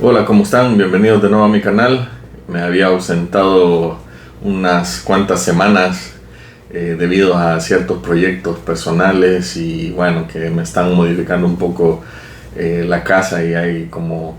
Hola, ¿cómo están? Bienvenidos de nuevo a mi canal. Me había ausentado unas cuantas semanas debido a ciertos proyectos personales y bueno, que me están modificando un poco la casa y hay como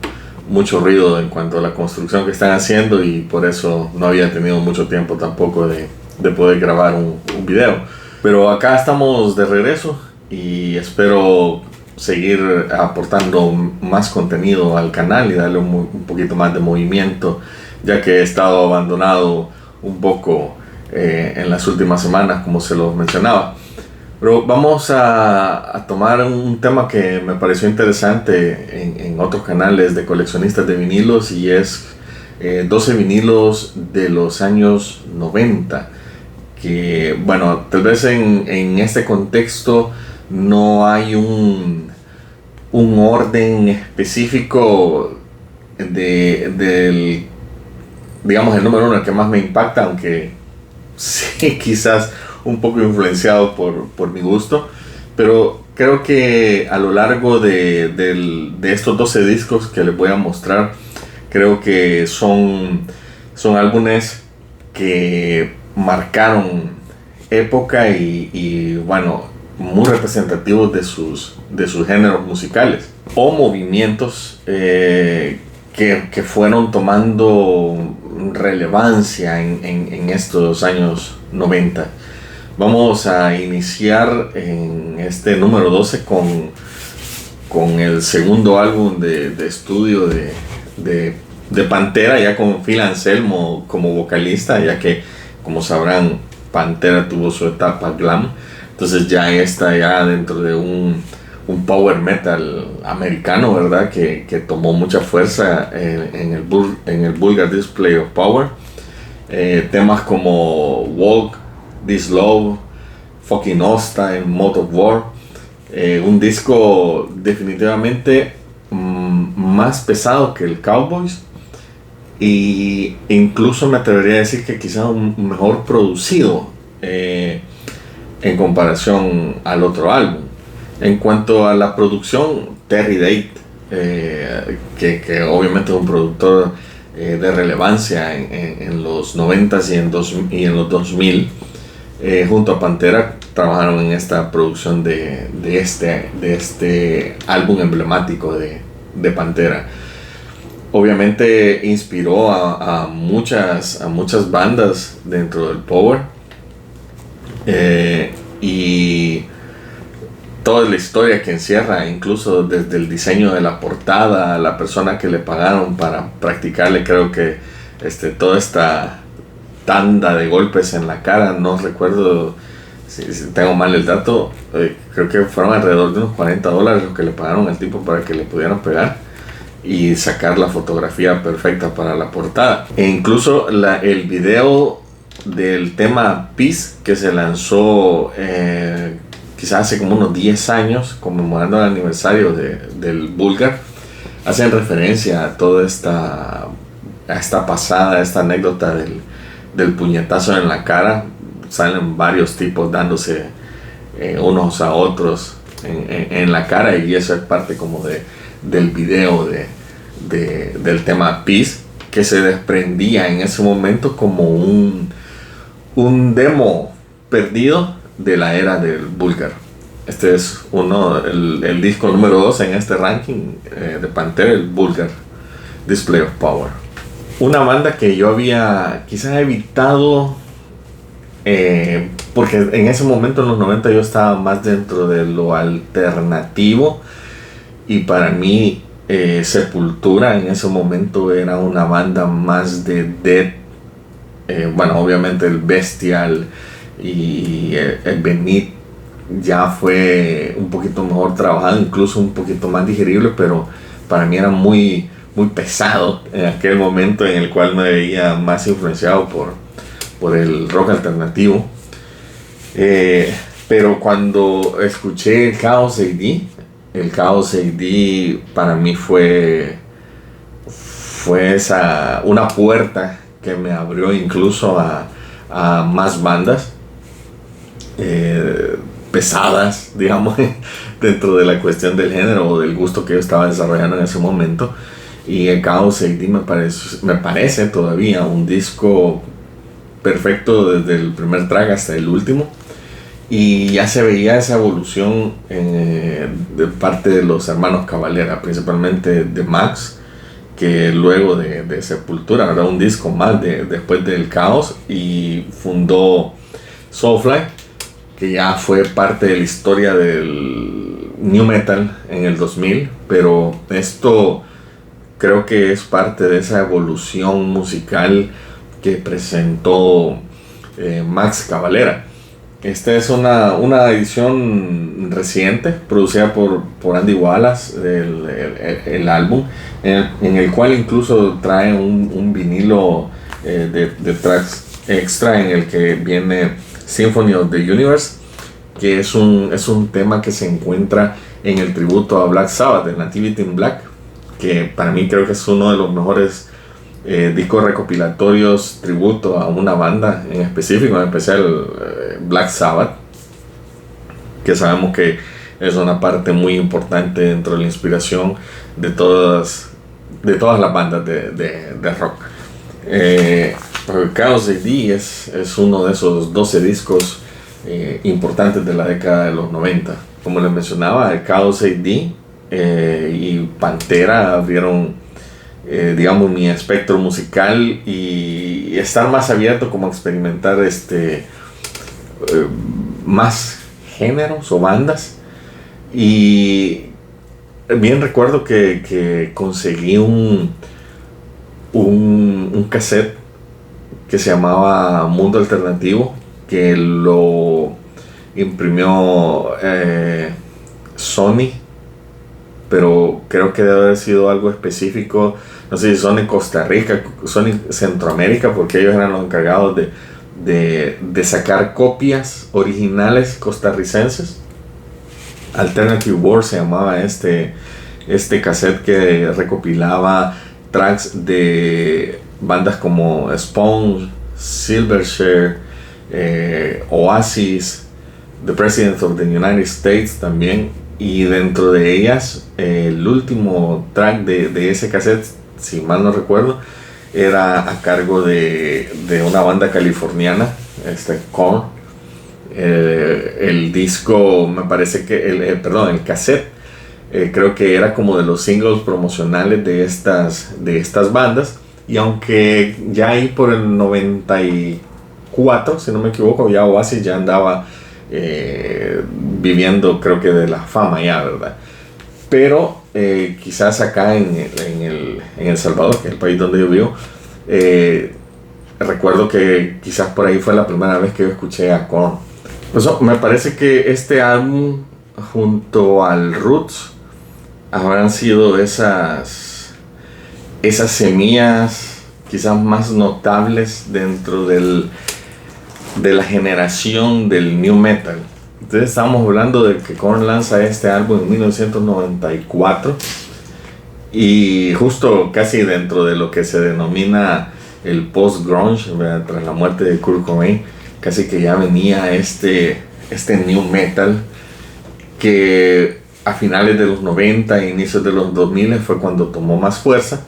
mucho ruido en cuanto a la construcción que están haciendo y por eso no había tenido mucho tiempo tampoco de poder grabar un video. Pero acá estamos de regreso y espero seguir aportando más contenido al canal y darle un poquito más de movimiento, ya que he estado abandonado un poco en las últimas semanas, como se los mencionaba. Pero vamos a tomar un tema que me pareció interesante en otros canales de coleccionistas de vinilos y es 12 vinilos de los años 90, que bueno, tal vez en este contexto no hay un orden específico del, digamos, el número uno, el que más me impacta, aunque sí, quizás un poco influenciado por mi gusto, pero creo que a lo largo de estos 12 discos que les voy a mostrar, creo que son álbumes que marcaron época y bueno, muy representativos de sus géneros musicales o movimientos que fueron tomando relevancia en estos años 90. Vamos a iniciar en este número 12 con el segundo álbum de estudio de Pantera, ya con Phil Anselmo como vocalista, ya que, como sabrán, Pantera tuvo su etapa glam. Entonces ya está ya dentro de un power metal americano, ¿verdad? Que tomó mucha fuerza en el Vulgar Display of Power. Temas como Walk This Love, Fucking Hostile, Mode of War. Un disco definitivamente más pesado que el Cowboys. E incluso me atrevería a decir que quizás mejor producido en comparación al otro álbum. En cuanto a la producción, Terry Date, que obviamente es un productor de relevancia en los 90s y en los 2000, junto a Pantera trabajaron en esta producción de este álbum emblemático de Pantera. Obviamente inspiró a muchas bandas dentro del power. Y toda la historia que encierra, incluso desde el diseño de la portada, a la persona que le pagaron para practicarle, creo que toda esta tanda de golpes en la cara, no recuerdo si tengo mal el dato, creo que fueron alrededor de unos $40 los que le pagaron al tipo para que le pudieran pegar y sacar la fotografía perfecta para la portada. E incluso el video del tema Peace, que se lanzó quizás hace como unos 10 años, conmemorando el aniversario del Vulgar, hacen referencia a toda esta pasada, esta anécdota del puñetazo en la cara. Salen varios tipos dándose unos a otros en la cara, y eso es parte como del video del tema Peace, que se desprendía en ese momento como un demo perdido de la era del Vulgar. Este es el disco número 2 en este ranking de Pantera, el Vulgar Display of Power. Una banda que yo había quizás evitado porque en ese momento, en los 90, yo estaba más dentro de lo alternativo, y para mí Sepultura en ese momento era una banda más de death. Bueno, obviamente el Bestial y el Benit ya fue un poquito mejor trabajado, incluso un poquito más digerible, pero para mí era muy, muy pesado en aquel momento, en el cual me veía más influenciado por el rock alternativo. Pero cuando escuché el Chaos AD para mí fue una puerta que me abrió incluso a más bandas pesadas, digamos, dentro de la cuestión del género o del gusto que yo estaba desarrollando en ese momento. Y el Chaos AD me parece todavía un disco perfecto desde el primer track hasta el último. Y ya se veía esa evolución de parte de los hermanos Cavalera, principalmente de Max, que luego de Sepultura, ¿verdad? Un disco más después del Chaos, y fundó Soulfly, que ya fue parte de la historia del New Metal en el 2000, pero esto creo que es parte de esa evolución musical que presentó Max Cavalera. Esta es una edición reciente, producida por Andy Wallace, el álbum, en el cual incluso trae un vinilo de tracks extra en el que viene Symphony of the Universe, que es un tema que se encuentra en el tributo a Black Sabbath, de Nativity in Black, que para mí creo que es uno de los mejores discos recopilatorios tributo a una banda en específico, en especial Black Sabbath, que sabemos que es una parte muy importante dentro de la inspiración de todas las bandas de rock. Chaos AD es uno de esos 12 discos importantes de la década de los 90. Como les mencionaba, el Chaos AD y Pantera abrieron digamos mi espectro musical y estar más abierto como a experimentar más géneros o bandas. Y bien recuerdo que conseguí un cassette que se llamaba Mundo Alternativo, que lo imprimió Sony, pero creo que debe haber sido algo específico, no sé si Sony Costa Rica, Sony Centroamérica, porque ellos eran los encargados de sacar copias originales costarricenses. Alternative World se llamaba este cassette, que recopilaba tracks de bandas como Spawn, Silverchair, Oasis, The President of the United States también. Y dentro de ellas, el último track de ese cassette, si mal no recuerdo, era a cargo de una banda californiana, Korn. El disco, me parece que, el cassette, creo que era como de los singles promocionales de estas bandas. Y aunque ya ahí por el 94, si no me equivoco, ya Oasis ya andaba viviendo, creo que de la fama ya, ¿verdad? Pero quizás acá en El Salvador, que es el país donde yo vivo, recuerdo que quizás por ahí fue la primera vez que yo escuché a Korn. Pues me parece que este álbum, junto al Roots, habrán sido esas semillas quizás más notables dentro de la generación del New Metal. Entonces estamos hablando de que Korn lanza este álbum en 1994, y justo casi dentro de lo que se denomina el post-grunge, ¿verdad? Tras la muerte de Kurt Cobain, casi que ya venía este New Metal, que a finales de los 90 e inicios de los 2000 fue cuando tomó más fuerza.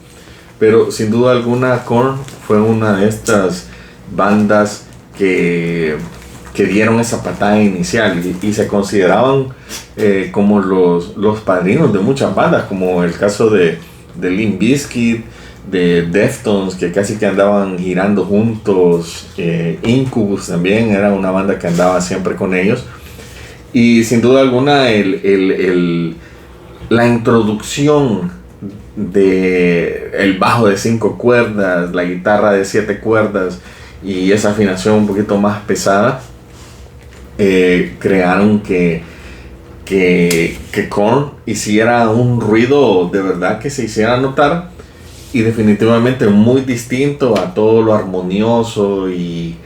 Pero sin duda alguna Korn fue una de estas bandas que dieron esa patada inicial y se consideraban como los padrinos de muchas bandas, como el caso de Limp Bizkit, de Deftones, que casi que andaban girando juntos. Incubus también era una banda que andaba siempre con ellos. Y sin duda alguna la introducción de el bajo de 5 cuerdas, la guitarra de 7 cuerdas y esa afinación un poquito más pesada, crearon que Korn hiciera un ruido de verdad que se hiciera notar, y definitivamente muy distinto a todo lo armonioso y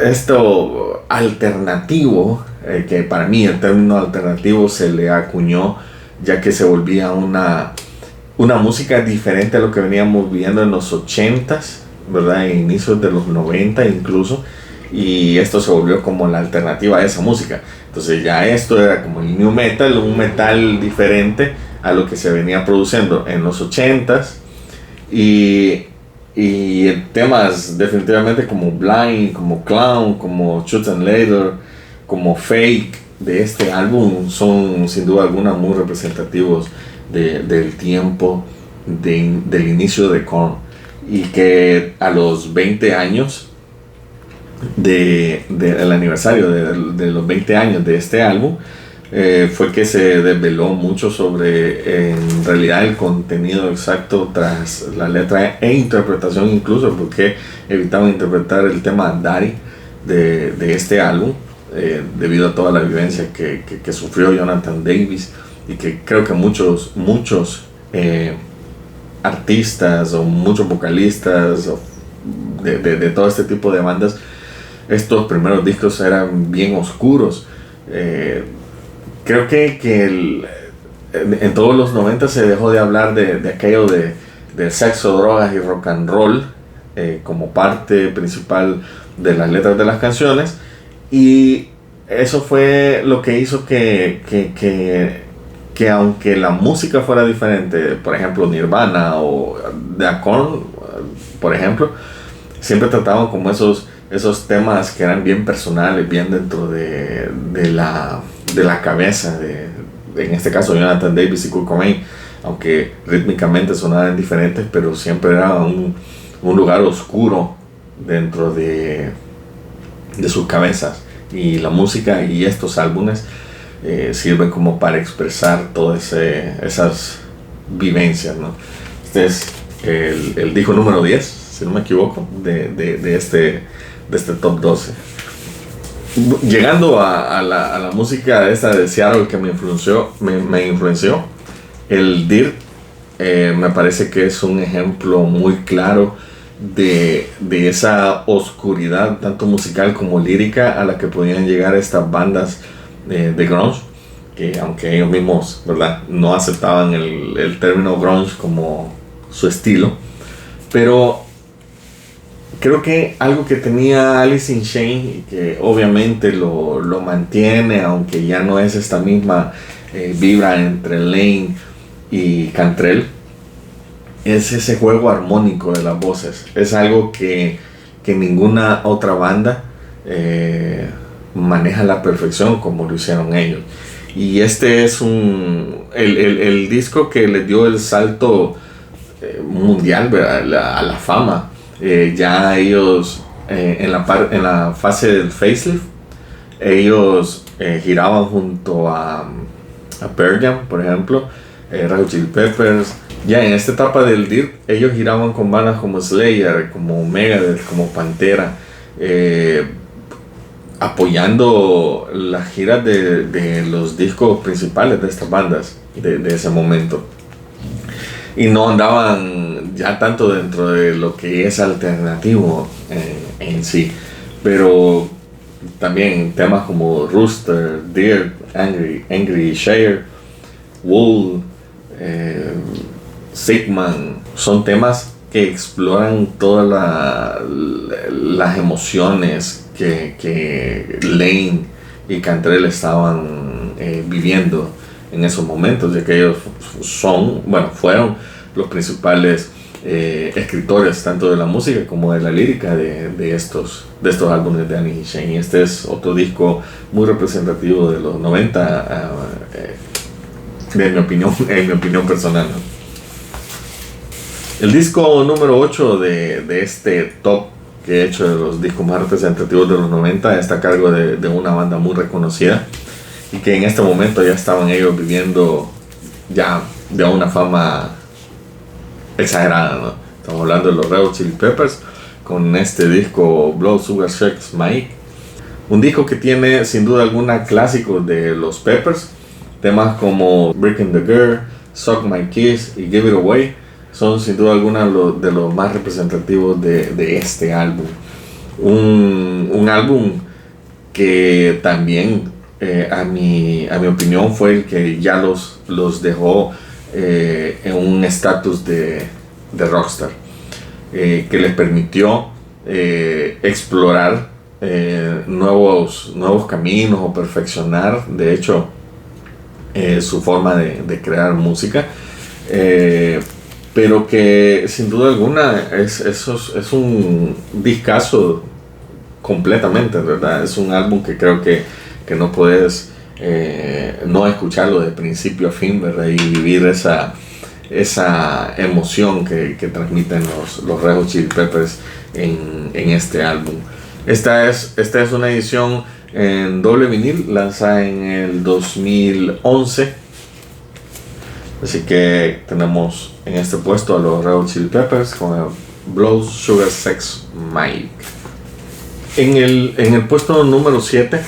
esto alternativo, que para mí el término alternativo se le acuñó ya que se volvía una música diferente a lo que veníamos viendo en los 80s, ¿verdad? E inicios de los 90 incluso, y esto se volvió como la alternativa a esa música. Entonces ya esto era como el new metal, un metal diferente a lo que se venía produciendo en los 80s y temas definitivamente como Blind, como Clown, como Shoot and Later, como Fake de este álbum son sin duda alguna muy representativos del tiempo del inicio de Korn, y que a los 20 años del aniversario de los 20 años de este álbum, fue que se desveló mucho sobre en realidad el contenido exacto tras la letra e interpretación, incluso porque evitaban interpretar el tema Daddy de este álbum, debido a toda la vivencia que sufrió Jonathan Davis, y que creo que muchos artistas o muchos vocalistas de todo este tipo de bandas, estos primeros discos eran bien oscuros. Creo que en todos los 90 se dejó de hablar de aquello de sexo, drogas y rock and roll como parte principal de las letras de las canciones, y eso fue lo que hizo que aunque la música fuera diferente, por ejemplo Nirvana o The Korn, por ejemplo, siempre trataban como esos temas que eran bien personales, bien dentro de la cabeza en este caso Jonathan Davis y Kurt Cobain, aunque rítmicamente sonaban diferentes, pero siempre era un lugar oscuro dentro de sus cabezas, y la música y estos álbumes sirven como para expresar todas esas vivencias, ¿no? Este es el disco número 10, si no me equivoco, de este top 12. Llegando a la música esta de Seattle que me influenció, el Dirt me parece que es un ejemplo muy claro de esa oscuridad, tanto musical como lírica, a la que podían llegar estas bandas de grunge, que aunque ellos mismos, ¿verdad?, no aceptaban el término grunge como su estilo, pero creo que algo que tenía Alice in Chains, y que obviamente lo mantiene, aunque ya no es esta misma vibra entre Lane y Cantrell, es ese juego armónico de las voces. Es algo que ninguna otra banda maneja a la perfección como lo hicieron ellos. Y este es el disco que les dio el salto mundial, ¿verdad?, a la fama. Ya ellos en la fase del facelift, ellos giraban junto a Pearl Jam, por ejemplo, Red Hot Chili Peppers. Ya en esta etapa del Dirt, ellos giraban con bandas como Slayer, como Megadeth, como Pantera, apoyando las giras de los discos principales de estas bandas de ese momento. Y no andaban ya tanto dentro de lo que es alternativo en sí, pero también temas como Rooster, Dirt, Angry Share, Wool, Sigman, son temas que exploran todas las emociones que Lane y Cantrell estaban viviendo en esos momentos, ya que ellos fueron los principales escritores tanto de la música como de la lírica de estos álbumes de Alice in Chains. Este es otro disco muy representativo de los 90, en mi opinión personal, ¿no? El disco número 8 de este top que he hecho de los discos más representativos de los 90 está a cargo de una banda muy reconocida, y que en este momento ya estaban ellos viviendo ya de una fama exagerada, ¿no? Estamos hablando de los Red Hot Chili Peppers con este disco Blood Sugar Sex Magic, un disco que tiene sin duda alguna clásicos de los Peppers. Temas como Breaking the Girl, Suck My Kiss y Give It Away son sin duda alguna de los más representativos de este álbum. Un álbum que también a mi opinión fue el que ya los dejó en un estatus de rockstar, que les permitió explorar nuevos caminos o perfeccionar. De hecho, su forma de crear música, pero que sin duda alguna es un discazo completamente, ¿verdad? Es un álbum que creo que no puedes no escucharlo de principio a fin, ¿verdad? Y vivir esa emoción que transmiten los Red Hot Chili Peppers en este álbum. Esta es una edición en doble vinil lanzada en el 2011. Así que tenemos en este puesto a los Red Hot Chili Peppers con el Blood Sugar Sex Magic. En el puesto número 7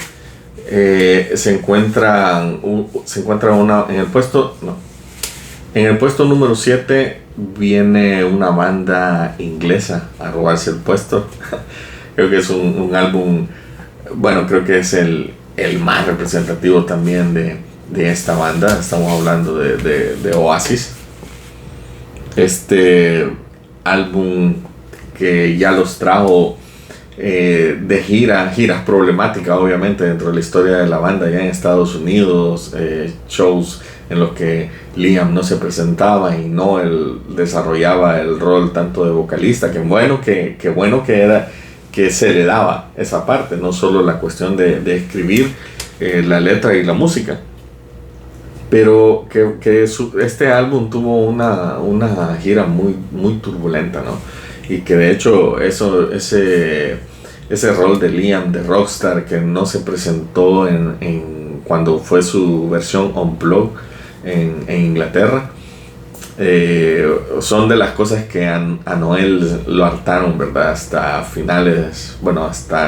se encuentra una. En el puesto número 7 viene una banda inglesa a robarse el puesto. Creo que es un álbum, bueno, creo que es el más representativo también de esta banda. Estamos hablando de Oasis. Este álbum que ya los trajo de giras problemáticas, obviamente, dentro de la historia de la banda ya en Estados Unidos, shows en los que Liam no se presentaba y Noel desarrollaba el rol tanto de vocalista, que bueno que era que se le daba esa parte, no solo la cuestión de escribir la letra y la música, pero que este álbum tuvo una gira muy turbulenta, ¿no? Y que de hecho ese rol de Liam de rockstar que no se presentó cuando fue su versión Unplugged en Inglaterra, son de las cosas que a Noel lo hartaron, ¿verdad? Hasta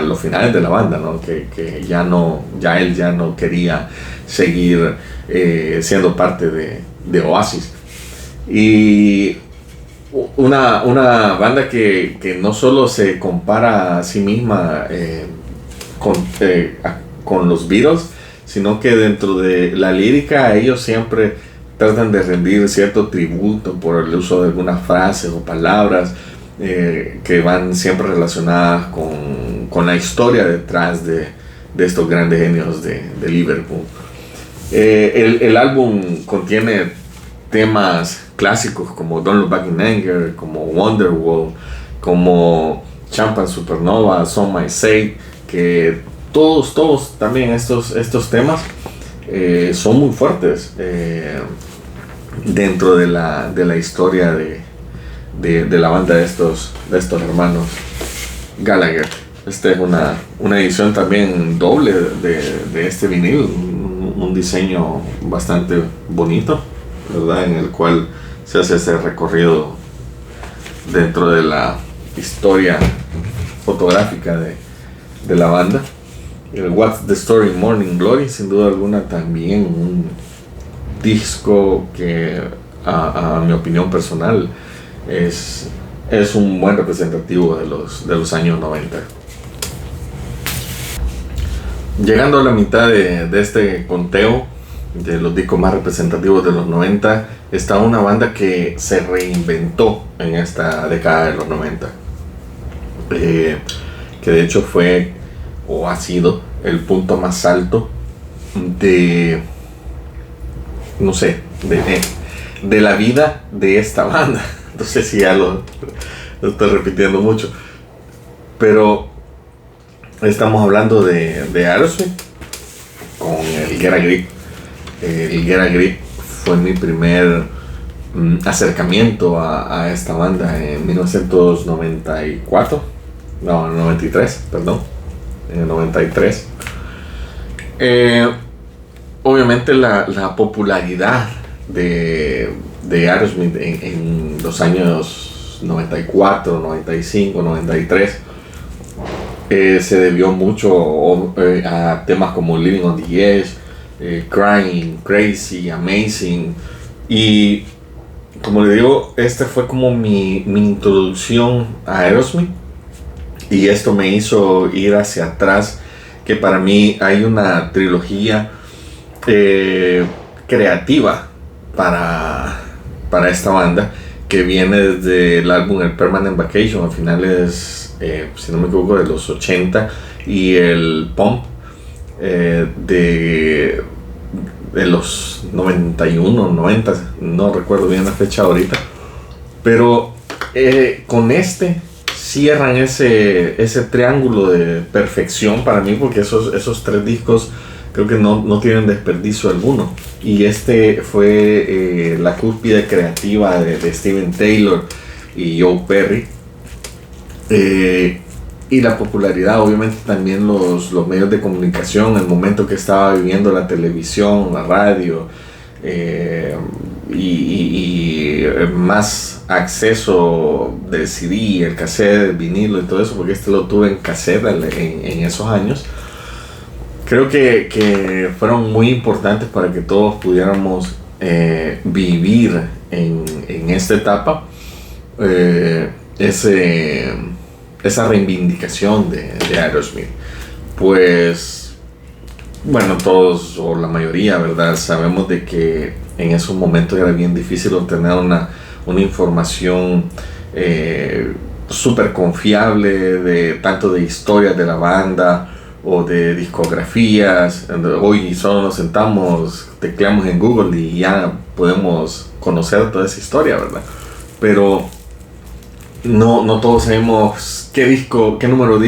los finales de la banda, ¿no? Que él ya no quería seguir siendo parte de Oasis. Y una banda que no solo se compara a sí misma con los Beatles, sino que dentro de la lírica ellos siempre tratan de rendir cierto tributo por el uso de algunas frases o palabras que van siempre relacionadas con la historia detrás de estos grandes genios de Liverpool. El álbum contiene temas clásicos como Don't Look Back in Anger, como Wonderwall, como Champagne Supernova, Some Might Say, que todos también estos temas son muy fuertes dentro de la historia de la banda de estos hermanos Gallagher. Esta es una edición también doble de este vinil, un diseño bastante bonito, ¿verdad? En el cual se hace ese recorrido dentro de la historia fotográfica de la banda. El What's the Story Morning Glory, sin duda alguna también un disco que a mi opinión personal es un buen representativo de los años 90. Llegando a la mitad de este conteo de los discos más representativos de los 90, está una banda que se reinventó en esta década de los 90, que de hecho fue o ha sido el punto más alto de la vida de esta banda. No sé si ya lo estoy repitiendo mucho, pero estamos hablando de Aerosmith con el Get a Grip. El Get a Grip fue mi primer acercamiento a esta banda en 93, en el 93. Obviamente la popularidad de Aerosmith en los años 94, 95, 93 se debió mucho a temas como Living on the Edge, Crying, Crazy, Amazing. Y como le digo, este fue como mi introducción a Aerosmith, y esto me hizo ir hacia atrás, que para mí hay una trilogía creativa para esta banda, que viene desde el álbum El Permanent Vacation a finales, si no me equivoco, de los 80, y el Pump de los 91, 90, no recuerdo bien la fecha ahorita, pero con cierran ese triángulo de perfección para mí, porque esos tres discos creo que no tienen desperdicio alguno. Y fue la cúspide creativa de Steven Taylor y Joe Perry. Y la popularidad, obviamente también los medios de comunicación, el momento que estaba viviendo la televisión, la radio, y más acceso de CD, el cassette, el vinilo y todo eso, porque lo tuve en cassette en esos años. Creo que fueron muy importantes para que todos pudiéramos vivir en esta etapa esa reivindicación de Aerosmith. Pues bueno, todos o la mayoría, ¿verdad? Sabemos de que en esos momentos era bien difícil obtener una información súper confiable tanto de historias de la banda o de discografías. Hoy solo nos sentamos, tecleamos en Google y ya podemos conocer toda esa historia, ¿verdad? Pero no todos sabemos qué disco, qué número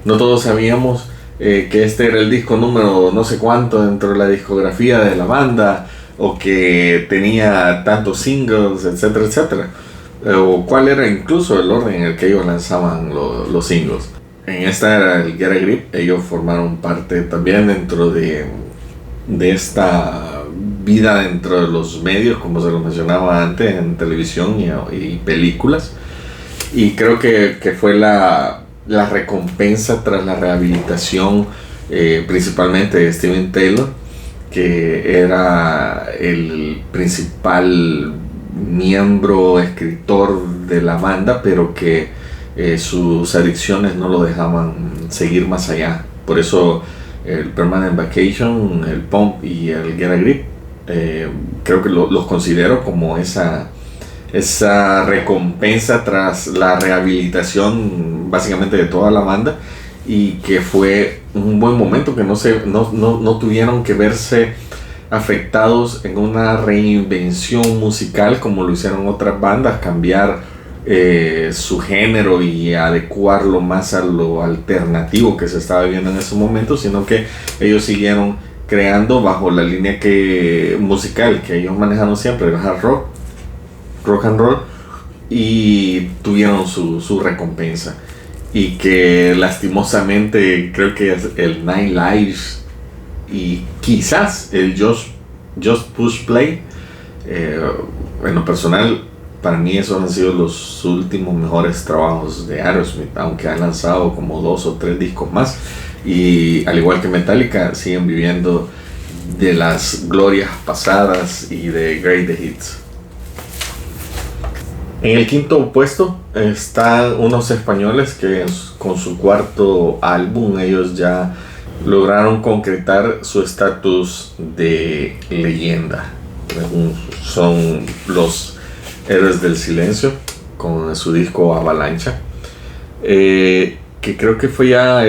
no todos sabíamos que este era el disco número no sé cuánto dentro de la discografía de la banda, o que tenía tantos singles, etcétera, etcétera, o cuál era incluso el orden en el que ellos lanzaban los singles. En esta era el Get a Grip, ellos formaron parte también dentro de esta vida dentro de los medios, como se lo mencionaba antes, en televisión y películas. Y creo que fue la recompensa tras la rehabilitación, principalmente de Steven Taylor, que era el principal miembro, escritor de la banda, pero que sus adicciones no lo dejaban seguir más allá. Por eso el Permanent Vacation, el Pump y el Get a Grip, creo que los considero como esa recompensa tras la rehabilitación básicamente de toda la banda, y que fue un buen momento, que no tuvieron que verse afectados en una reinvención musical como lo hicieron otras bandas, cambiar su género y adecuarlo más a lo alternativo que se estaba viviendo en ese momento, sino que ellos siguieron creando bajo la línea musical que ellos manejaron siempre, el hard rock and roll, y tuvieron su recompensa. Y que lastimosamente creo que el Nine Lives y quizás el Just Push Play, en lo personal, para mí esos han sido los últimos mejores trabajos de Aerosmith, aunque han lanzado como 2 o 3 discos más, y al igual que Metallica siguen viviendo de las glorias pasadas y de Great Hits. En el quinto puesto están unos españoles que con su cuarto álbum ellos ya lograron concretar su estatus de leyenda. Son los Héroes del Silencio con su disco Avalancha, que creo que fue ya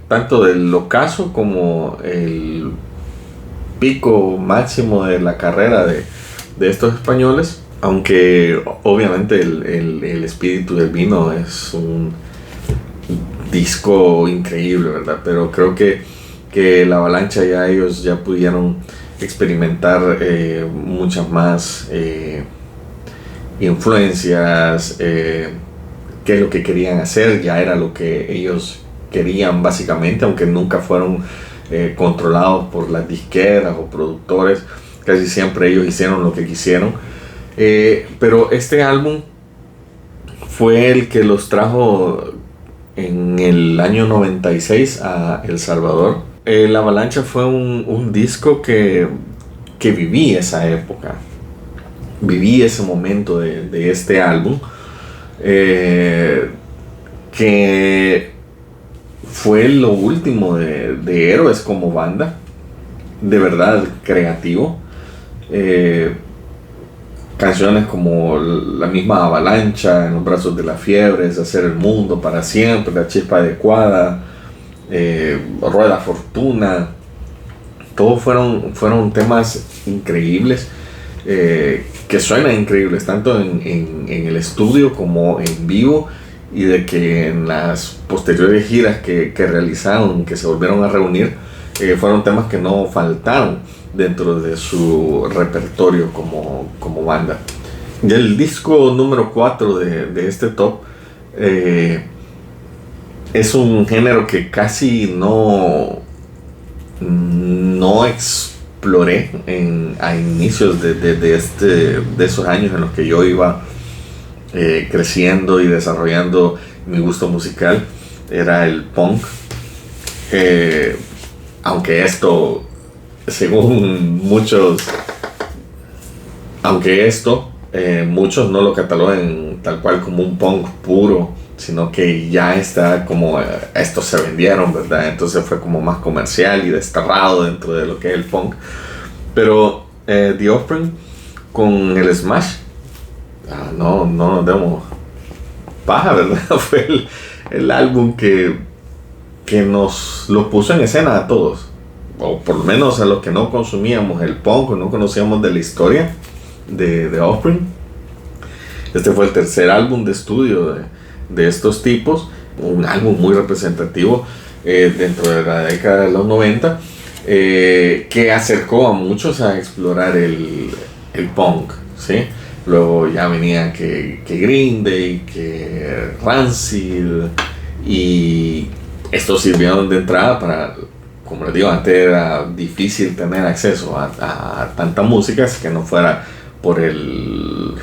tanto del ocaso como el pico máximo de la carrera de estos españoles. Aunque obviamente el Espíritu del Vino es un disco increíble, ¿verdad? Pero creo que la Avalancha ellos ya pudieron experimentar muchas más influencias, qué es lo que querían hacer, ya era lo que ellos querían básicamente, aunque nunca fueron controlados por las disqueras o productores. Casi siempre ellos hicieron lo que quisieron. Pero este álbum fue el que los trajo en el año 96 a El Salvador. La Avalancha fue un disco que viví esa época, viví ese momento de este álbum, que fue lo último de Héroes como banda, de verdad creativo. Canciones como la misma Avalancha, En los brazos de la fiebre, Hacer el mundo para siempre, La chispa adecuada, Rueda Fortuna, Todos fueron temas increíbles, que suenan increíbles, tanto en el estudio como en vivo, y de que en las posteriores giras que realizaron, que se volvieron a reunir, fueron temas que no faltaron dentro de su repertorio como banda. Y el disco número 4 de este top es un género que casi no exploré a inicios de esos años en los que yo iba creciendo y desarrollando mi gusto musical. Era el punk, aunque esto, según muchos, muchos no lo catalogan tal cual como un punk puro, sino que ya está como, estos se vendieron, ¿verdad? Entonces fue como más comercial y desterrado dentro de lo que es el punk. Pero The Offspring con el Smash, no nos demos paja, ¿verdad? Fue el álbum que nos lo puso en escena a todos, o por lo menos a los que no consumíamos el punk o no conocíamos de la historia de The Offspring. Este fue el tercer álbum de estudio de estos tipos, un álbum muy representativo dentro de la década de los 90, que acercó a muchos a explorar el punk, ¿sí? Luego ya venía que Green Day, que Rancid, y estos sirvieron de entrada para, como les digo, antes era difícil tener acceso a tanta música, así que no fuera por el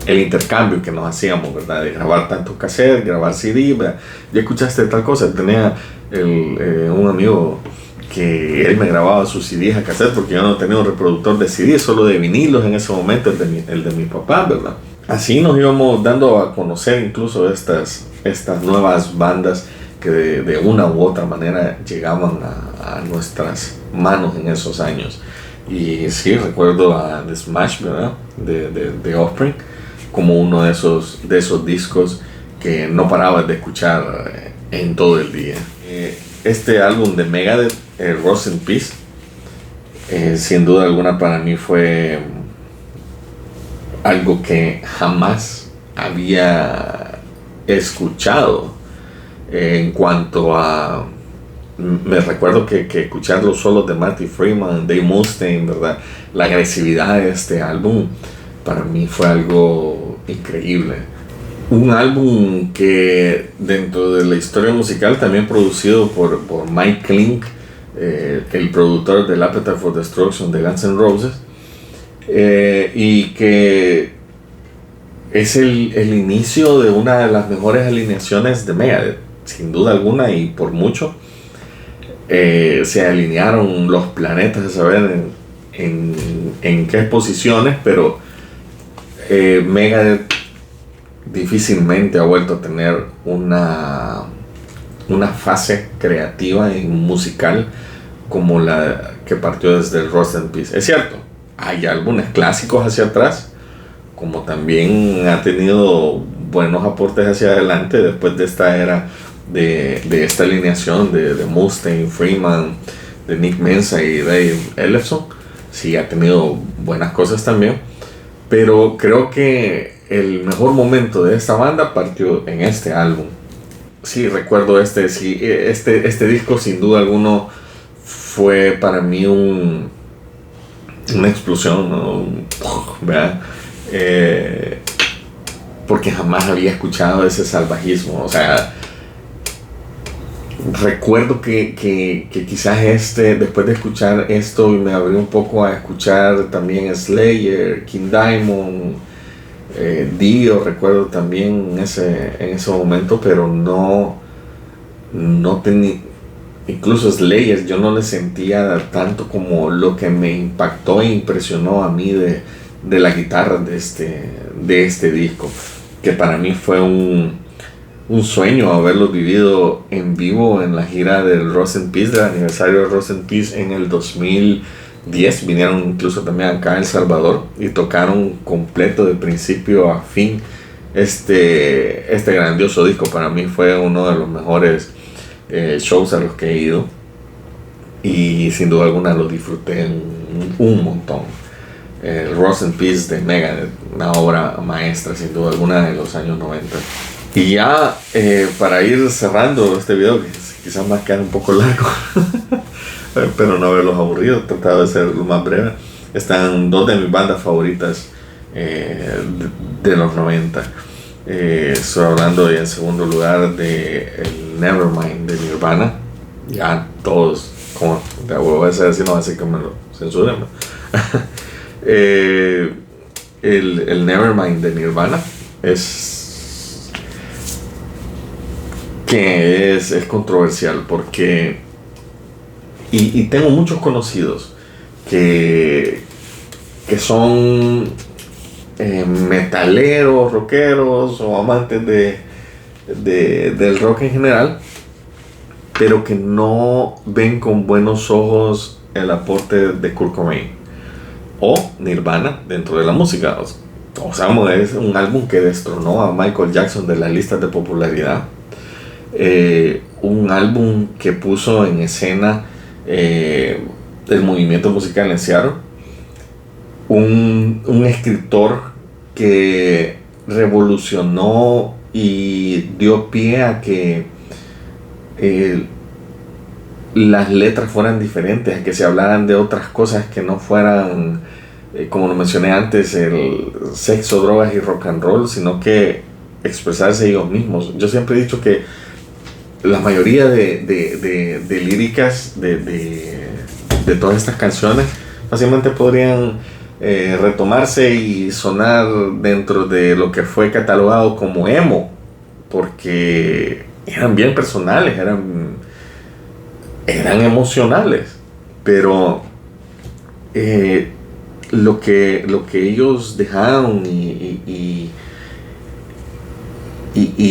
intercambio que nos hacíamos, ¿verdad? De grabar tantos cassettes, grabar CD, ¿verdad? Ya escuchaste tal cosa. Tenía un amigo que él me grababa sus CDs a cassette, porque yo no tenía un reproductor de CD, solo de vinilos en ese momento, el de mi papá, ¿verdad? Así nos íbamos dando a conocer incluso estas nuevas bandas que de una u otra manera llegaban a nuestras manos en esos años. Y sí, recuerdo a The Smash, ¿verdad? De Offspring, como uno de esos discos que no paraba de escuchar en todo el día. Este álbum de Megadeth, Rust in Peace, sin duda alguna para mí fue algo que jamás había escuchado. En cuanto a, me recuerdo que escuchar los solos de Marty Friedman, Dave Mustaine, ¿verdad? La agresividad de este álbum para mí fue algo increíble. Un álbum que dentro de la historia musical, también producido por Mike Klink, el productor del Appetite for Destruction de Guns N' Roses, y que es el inicio de una de las mejores alineaciones de Megadeth, sin duda alguna, y por mucho. Se alinearon los planetas a saber en qué posiciones, pero Megadeth difícilmente ha vuelto a tener una fase creativa y musical como la que partió desde el Rust in Peace. Es cierto, hay álbumes clásicos hacia atrás, como también ha tenido buenos aportes hacia adelante después de esta era de esta alineación de Mustaine, Freeman, de Nick Menza y Dave Ellefson. Sí, ha tenido buenas cosas también, pero creo que el mejor momento de esta banda partió en este álbum. Sí, recuerdo este disco, sin duda alguno fue para mí una explosión, ¿no? ¿Verdad? Porque jamás había escuchado ese salvajismo. O sea, recuerdo que quizás después de escuchar esto, me abrí un poco a escuchar también Slayer, King Diamond, Dio, recuerdo también en ese momento, pero no tenía, incluso Slayer yo no le sentía tanto como lo que me impactó e impresionó a mí de la guitarra de este disco, que para mí fue un sueño haberlo vivido en vivo en la gira del Rust in Peace, del aniversario de Rust in Peace en el 2010. Vinieron incluso también acá a El Salvador y tocaron completo de principio a fin este grandioso disco. Para mí fue uno de los mejores shows a los que he ido. y sin duda alguna lo disfruté un montón. El Rust in Peace de Megadeth, una obra maestra sin duda alguna de los años 90. Y ya para ir cerrando este video, que quizás va a quedar un poco largo, pero no verlos aburridos, he tratado de ser lo más breve. Están dos de mis bandas favoritas de los 90. Estoy hablando en segundo lugar de el Nevermind de Nirvana. Ya todos, como te voy a decir así, no va a decir que me lo censuren, ¿no? El Nevermind de Nirvana es controversial porque y tengo muchos conocidos que son metaleros, rockeros o amantes del rock en general, pero que no ven con buenos ojos el aporte de Kurt Cobain o Nirvana dentro de la música. O sea, es un álbum que destronó a Michael Jackson de las listas de popularidad. Un álbum que puso en escena el movimiento musical en Seattle. Un escritor que revolucionó y dio pie a que las letras fueran diferentes, a que se hablaran de otras cosas que no fueran, como lo mencioné antes, el sexo, drogas y rock and roll, sino que expresarse ellos mismos. Yo siempre he dicho que la mayoría de líricas de todas estas canciones fácilmente podrían retomarse y sonar dentro de lo que fue catalogado como emo, porque eran bien personales, eran emocionales, pero lo que ellos dejaron y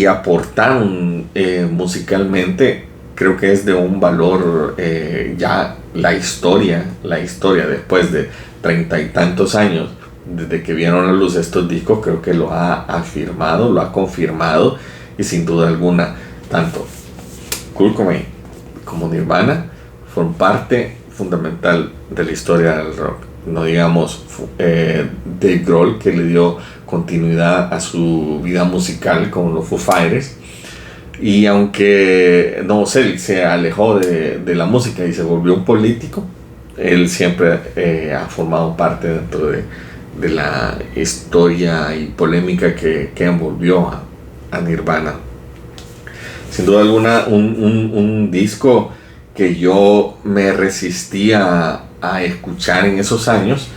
aportaron musicalmente, creo que es de un valor. Ya la historia después de 30 y tantos años desde que vieron a luz estos discos, creo que lo ha afirmado, lo ha confirmado, y sin duda alguna tanto Kurt Cobain como Nirvana fueron parte fundamental de la historia del rock. No digamos Dave Grohl, que le dio continuidad a su vida musical con los Foo Fighters, y aunque no sé, se alejó de la música y se volvió un político, él siempre ha formado parte dentro de la historia y polémica que envolvió a Nirvana. Sin duda alguna, un disco que yo me resistía a escuchar en esos años,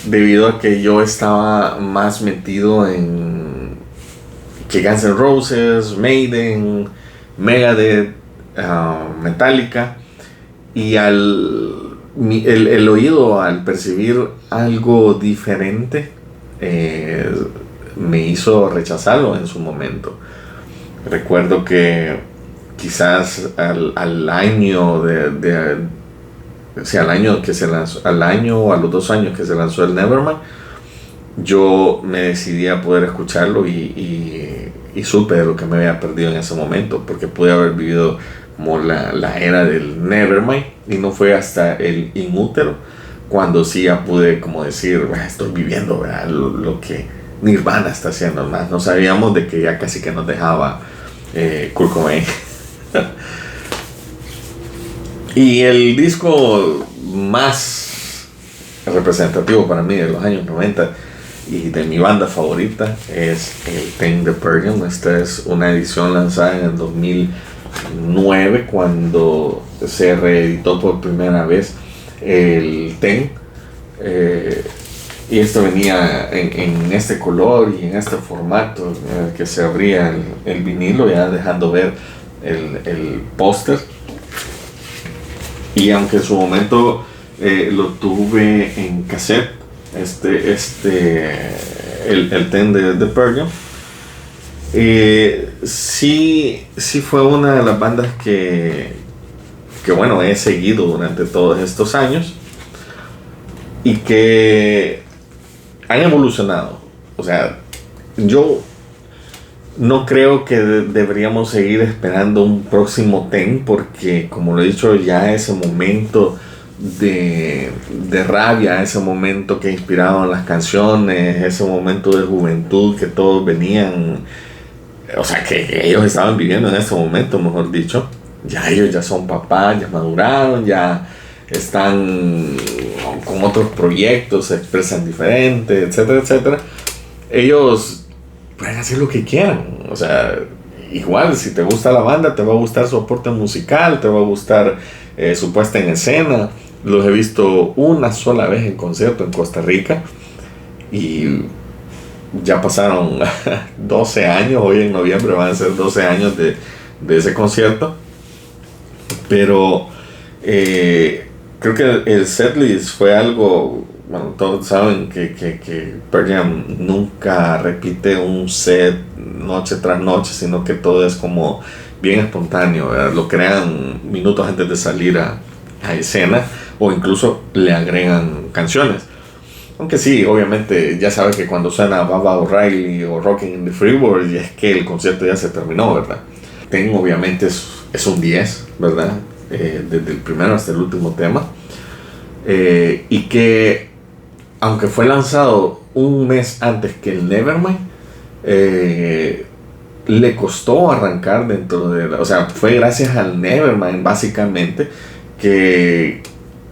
debido a que yo estaba más metido en que Guns N' Roses, Maiden, Megadeth, Metallica, y el oído, al percibir algo diferente, me hizo rechazarlo en su momento. Recuerdo que quizás al año al año o a los 2 años que se lanzó el Nevermind, yo me decidí a poder escucharlo y supe de lo que me había perdido en ese momento, porque pude haber vivido como la era del Nevermind, y no fue hasta el In Utero cuando sí ya pude como decir, estoy viviendo, ¿verdad?, lo que Nirvana está haciendo. Más no sabíamos de que ya casi que nos dejaba Kurt Cobain. Y el disco más representativo para mí de los años 90 y de mi banda favorita es el Ten de Pearl Jam. Esta es una edición lanzada en el 2009, cuando se reeditó por primera vez el Ten, y esto venía en este color y en este formato, que se abría el vinilo, ya dejando ver el póster. Y aunque en su momento lo tuve en cassette, el Ten de Pearl Jam, sí fue una de las bandas que bueno, he seguido durante todos estos años y que han evolucionado. O sea, yo no creo que deberíamos seguir esperando un próximo Ten, porque como lo he dicho, ya ese momento de rabia, ese momento que inspiraban las canciones, ese momento de juventud que todos venían, o sea, que ellos estaban viviendo en ese momento, mejor dicho. Ya ellos ya son papás, ya maduraron, ya están con otros proyectos, se expresan diferente, etcétera, etcétera. Ellos pueden hacer lo que quieran, o sea, igual si te gusta la banda, te va a gustar su aporte musical, te va a gustar su puesta en escena. Los he visto una sola vez en concierto en Costa Rica y ya pasaron 12 años, hoy en noviembre van a ser 12 años de ese concierto, pero creo que el setlist fue algo, bueno, todos saben que Pearl Jam nunca repite un set noche tras noche, sino que todo es como bien espontáneo, ¿verdad? Lo crean minutos antes de salir a escena o incluso le agregan canciones. Aunque sí, obviamente ya sabes que cuando suena Baba O'Reilly o Rocking in the Free World ya es que el concierto ya se terminó, ¿verdad? Ten obviamente es un 10, ¿verdad? Desde el primero hasta el último tema. Y que aunque fue lanzado un mes antes que el Nevermind, le costó arrancar dentro de o sea, fue gracias al Nevermind básicamente que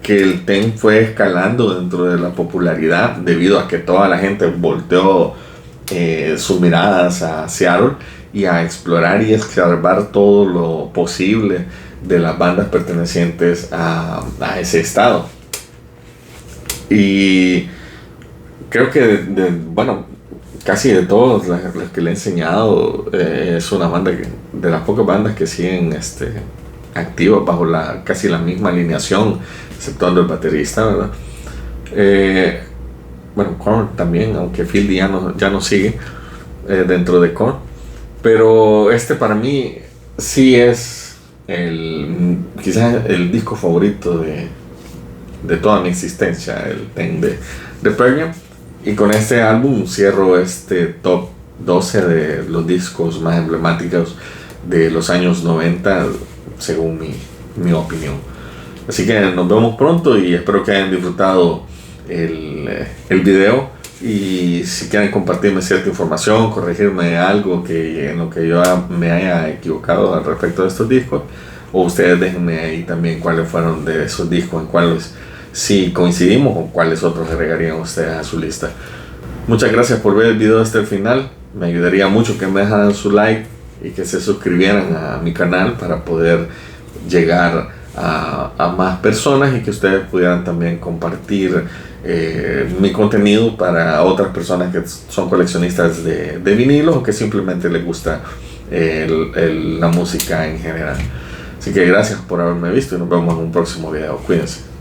el Ten fue escalando dentro de la popularidad debido a que toda la gente volteó sus miradas a Seattle y a explorar y escarbar todo lo posible de las bandas pertenecientes a ese estado. Y creo que bueno, casi de todos los que le he enseñado, es una banda de las pocas bandas que siguen activas bajo casi la misma alineación, exceptuando el baterista, ¿verdad? Bueno, Korn también, aunque Phil ya no sigue dentro de Korn, pero para mí sí es quizás el disco favorito de toda mi existencia, el Ten de Pearl Jam. Y con este álbum cierro top 12 de los discos más emblemáticos de los años 90, según mi opinión. Así que nos vemos pronto y espero que hayan disfrutado el video. Y si quieren compartirme cierta información, corregirme algo en lo que yo me haya equivocado al respecto de estos discos, o ustedes déjenme ahí también cuáles fueron de esos discos, en cuáles si coincidimos o cuáles otros agregarían ustedes a su lista. Muchas gracias por ver el video hasta el final. Me ayudaría mucho que me dejaran su like y que se suscribieran a mi canal para poder llegar a más personas y que ustedes pudieran también compartir mi contenido para otras personas que son coleccionistas de vinilos o que simplemente les gusta la música en general. Así que gracias por haberme visto y nos vemos en un próximo video. Cuídense.